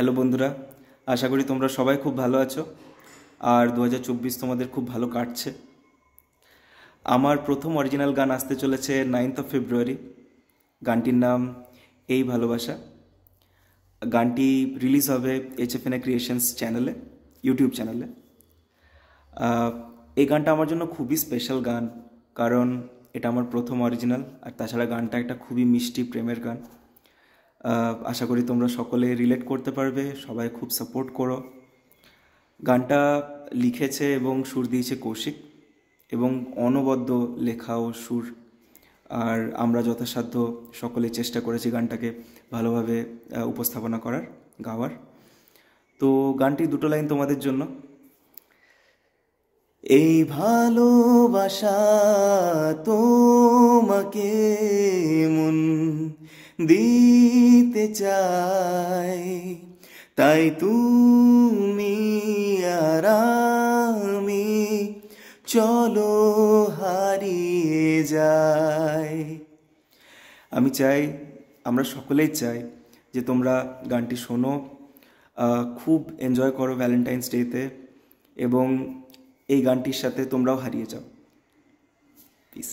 Hello বন্ধুরা, আশা করি তোমরা সবাই খুব ভালো আছো আর 2024 তোমাদের খুব ভালো কাটছে। আমার প্রথম অরিজিনাল গান আসতে চলেছে 9th ফেব্রুয়ারি। গানটির নাম এই ভালোবাসা। গানটি রিলিজ হবে HFNA ক্রিয়েশনস চ্যানেলে, ইউটিউব চ্যানেলে। এই গানটা আমার জন্য খুবই স্পেশাল গান, কারণ এটা আমার প্রথম অরিজিনাল, আর তাছাড়া গানটা একটা খুবই মিষ্টি প্রেমের গান। আশা করি তোমরা সকলে রিলেট করতে পারবে, সবাই খুব সাপোর্ট করো। গানটা লিখেছে এবং সুর দিয়েছে কৌশিক, এবং অনবদ্য লেখা ও সুর। আর আমরা যথাসাধ্য সকলে চেষ্টা করেছি গানটাকে ভালোভাবে উপস্থাপনা করার, গাওয়ার। তো গানটি দুটো লাইন তোমাদের জন্য। এই ভালোবাসা তোমাকে মন দিতে চাই, তাই তুমি আর আমি চলো হারিয়ে যাই। আমি চাই, আমরা সকলেই চাই যে তোমরা গানটি শোনো, খুব এনজয় করো ভ্যালেন্টাইন্স ডেতে, এবং এই গানটির সাথে তোমরাও হারিয়ে যাও। পিস।